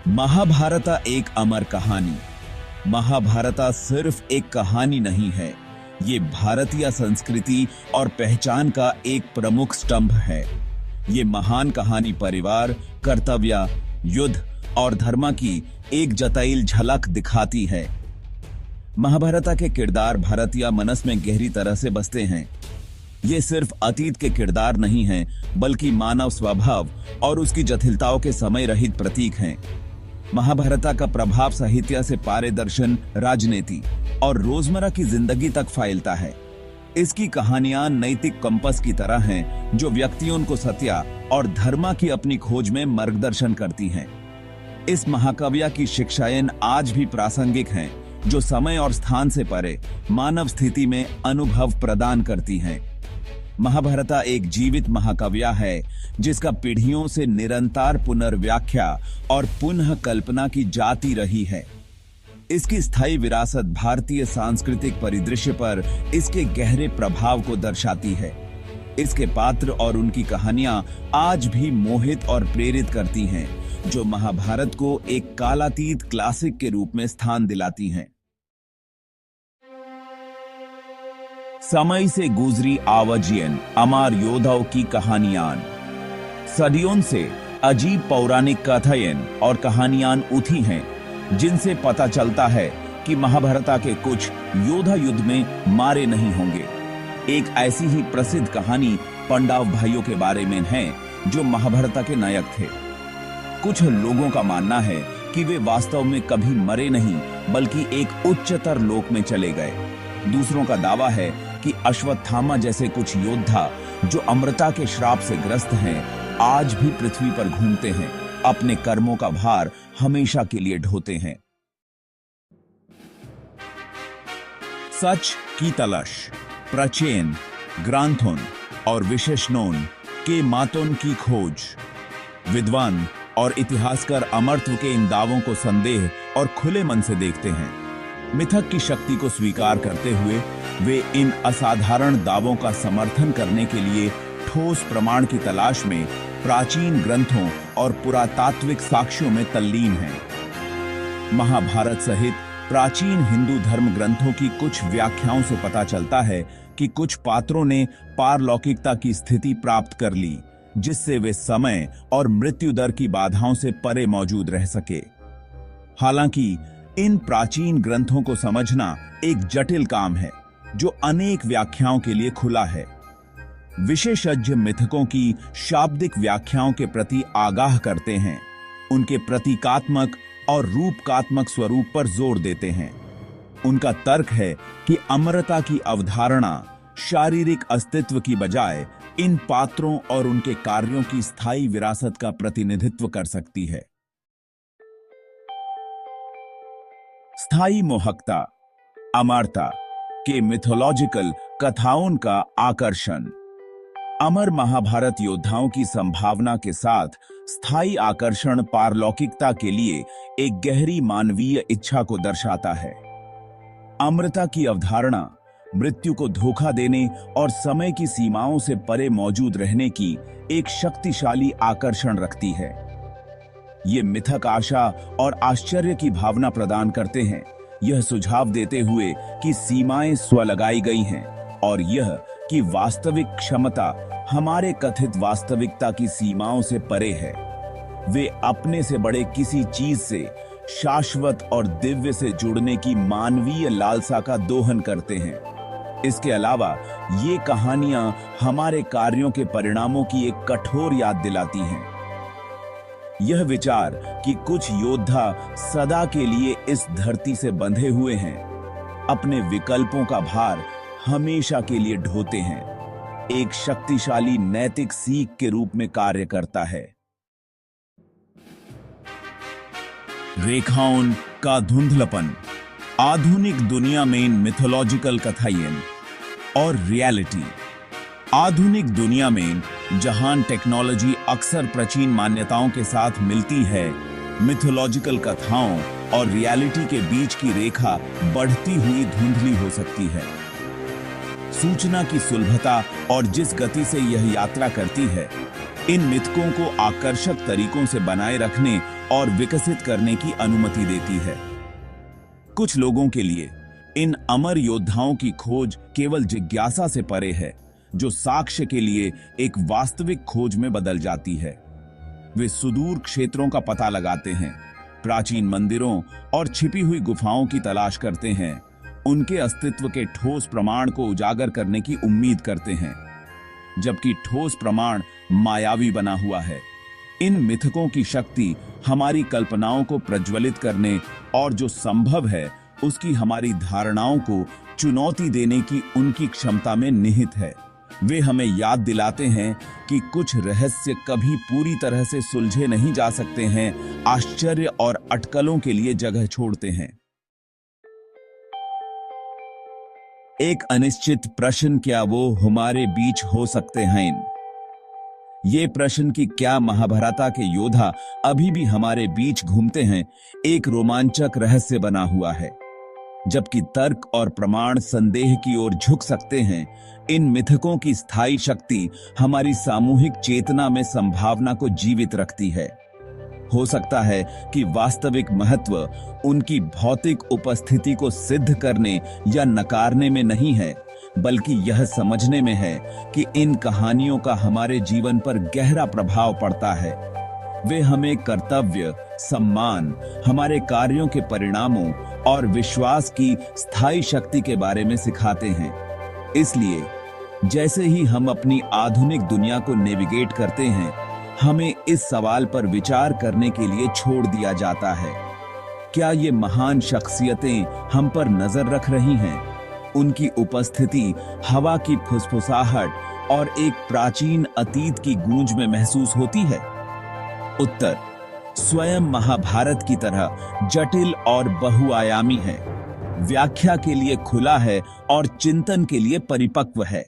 महाभारता एक अमर कहानी। महाभारता सिर्फ एक कहानी नहीं है, ये भारतीय संस्कृति और पहचान का एक प्रमुख स्तंभ है। ये महान कहानी परिवार, कर्तव्य, युद्ध और धर्म की एक जटिल झलक दिखाती है। महाभारता के किरदार भारतीय मनस में गहरी तरह से बसते हैं। ये सिर्फ अतीत के किरदार नहीं हैं, बल्कि मानव स्वभाव और उसकी जटिलताओं के समय रहित प्रतीक हैं। महाभारता का प्रभाव साहित्य से पारदर्शन, राजनीति और रोजमर्रा की जिंदगी तक फैलता है। इसकी कहानियां नैतिक कंपास की तरह हैं, जो व्यक्तियों को सत्य और धर्म की अपनी खोज में मार्गदर्शन करती हैं। इस महाकाव्य की शिक्षाएं आज भी प्रासंगिक हैं, जो समय और स्थान से परे मानव स्थिति में अनुभव प्रदान करती हैं। महाभारता एक जीवित महाकाव्य है, जिसका पीढ़ियों से निरंतर पुनर्व्याख्या और पुनः कल्पना की जाती रही है। इसकी स्थायी विरासत भारतीय सांस्कृतिक परिदृश्य पर इसके गहरे प्रभाव को दर्शाती है। इसके पात्र और उनकी कहानियां आज भी मोहित और प्रेरित करती हैं, जो महाभारत को एक कालातीत क्लासिक के रूप में स्थान दिलाती हैं। समय से गुजरी आवाजियन अमर योद्धाओं की कहानियां। सदियों से अजीब पौराणिक कथाएं और कहानियां उठी हैं, जिनसे पता चलता है कि महाभारत के कुछ योद्धा युद्ध में मारे नहीं होंगे। एक ऐसी ही प्रसिद्ध कहानी पांडव भाइयों के बारे में है, जो महाभारत के नायक थे। कुछ लोगों का मानना है कि वे वास्तव में कभी मरे नहीं, बल्कि एक उच्चतर लोक में चले गए। दूसरों का दावा है कि अश्वत्थामा जैसे कुछ योद्धा, जो अमृता के श्राप से ग्रस्त हैं, आज भी पृथ्वी पर घूमते हैं, अपने कर्मों का भार हमेशा के लिए ढोते हैं। सच की तलाश, प्राचीन ग्रंथों और विशेषणों के मातों की खोज। विद्वान और इतिहासकार अमरत्व के इन दावों को संदेह और खुले मन से देखते हैं। मिथक की शक्ति को स्वीकार करते हुए वे इन असाधारण दावों का समर्थन करने के लिए ठोस प्रमाण की तलाश में प्राचीन ग्रंथों और पुरातात्विक साक्ष्यों में तल्लीन हैं। महाभारत सहित प्राचीन हिंदू धर्म ग्रंथों की कुछ व्याख्याओं से पता चलता है कि कुछ पात्रों ने पारलौकिकता की स्थिति प्राप्त कर ली, जिससे वे समय और मृत्यु दर की बाधाओं से परे मौजूद रह सके। हालांकि इन प्राचीन ग्रंथों को समझना एक जटिल काम है, जो अनेक व्याख्याओं के लिए खुला है। विशेषज्ञ मिथकों की शाब्दिक व्याख्याओं के प्रति आगाह करते हैं, उनके प्रतीकात्मक और रूपकात्मक स्वरूप पर जोर देते हैं। उनका तर्क है कि अमरता की अवधारणा शारीरिक अस्तित्व की बजाय इन पात्रों और उनके कार्यों की स्थायी विरासत का प्रतिनिधित्व कर सकती है। स्थायी मोहकता, अमरता के मिथोलॉजिकल कथाओं का आकर्षण। अमर महाभारत योद्धाओं की संभावना के साथ स्थायी आकर्षण पारलौकिकता के लिए एक गहरी मानवीय इच्छा को दर्शाता है। अमरता की अवधारणा मृत्यु को धोखा देने और समय की सीमाओं से परे मौजूद रहने की एक शक्तिशाली आकर्षण रखती है। ये मिथक आशा और आश्चर्य की भावना प्रदान करते हैं, यह सुझाव देते हुए कि सीमाएं स्वलगाई गई हैं और यह कि वास्तविक क्षमता हमारे कथित वास्तविकता की सीमाओं से परे है। वे अपने से बड़े किसी चीज से, शाश्वत और दिव्य से जुड़ने की मानवीय लालसा का दोहन करते हैं। इसके अलावा ये कहानियां हमारे कार्यों के परिणामों की एक कठोर याद दिलाती हैं। यह विचार कि कुछ योद्धा सदा के लिए इस धरती से बंधे हुए हैं, अपने विकल्पों का भार हमेशा के लिए ढोते हैं, एक शक्तिशाली नैतिक सीख के रूप में कार्य करता है। रेखाओं का धुंधलपन, आधुनिक दुनिया में मिथोलॉजिकल कथाएं और रियलिटी। आधुनिक दुनिया में जहां टेक्नोलॉजी अक्सर प्राचीन मान्यताओं के साथ मिलती है, मिथोलॉजिकल कथाओं और रियलिटी के बीच की रेखा बढ़ती हुई धुंधली हो सकती है। सूचना की सुलभता और जिस गति से यह यात्रा करती है, इन मिथकों को आकर्षक तरीकों से बनाए रखने और विकसित करने की अनुमति देती है। कुछ लोगों के लिए इन अमर योद्धाओं की खोज केवल जिज्ञासा से परे है, जो साक्ष्य के लिए एक वास्तविक खोज में बदल जाती है। वे सुदूर क्षेत्रों का पता लगाते हैं, प्राचीन मंदिरों और छिपी हुई गुफाओं की तलाश करते हैं, उनके अस्तित्व के ठोस प्रमाण को उजागर करने की उम्मीद करते हैं, जबकि ठोस प्रमाण मायावी बना हुआ है। इन मिथकों की शक्ति हमारी कल्पनाओं को प्रज्वलित करने और जो संभव है उसकी हमारी धारणाओं को चुनौती देने की उनकी क्षमता में निहित है। वे हमें याद दिलाते हैं कि कुछ रहस्य कभी पूरी तरह से सुलझे नहीं जा सकते हैं, आश्चर्य और अटकलों के लिए जगह छोड़ते हैं। एक अनिश्चित प्रश्न, क्या वो हमारे बीच हो सकते हैं? ये प्रश्न कि क्या महाभारत के योद्धा अभी भी हमारे बीच घूमते हैं, एक रोमांचक रहस्य बना हुआ है। जबकि तर्क और प्रमाण संदेह की ओर झुक सकते हैं, इन मिथकों की स्थायी शक्ति हमारी सामूहिक चेतना में संभावना को जीवित रखती है। हो सकता है कि वास्तविक महत्व उनकी भौतिक उपस्थिति को सिद्ध करने या नकारने में नहीं है, बल्कि यह समझने में है कि इन कहानियों का हमारे जीवन पर गहरा प्रभाव पड़ता है। वे हमें कर्तव्य, सम्मान, हमारे कार्यों के परिणामों और विश्वास की स्थायी शक्ति के बारे में सिखाते हैं। इसलिए जैसे ही हम अपनी आधुनिक दुनिया को नेविगेट करते हैं, हमें इस सवाल पर विचार करने के लिए छोड़ दिया जाता है, क्या ये महान शख्सियतें हम पर नजर रख रही हैं? उनकी उपस्थिति हवा की फुसफुसाहट और एक प्राचीन अतीत की गूंज में महसूस होती है। उत्तर स्वयं महाभारत की तरह जटिल और बहुआयामी है, व्याख्या के लिए खुला है और चिंतन के लिए परिपक्व है।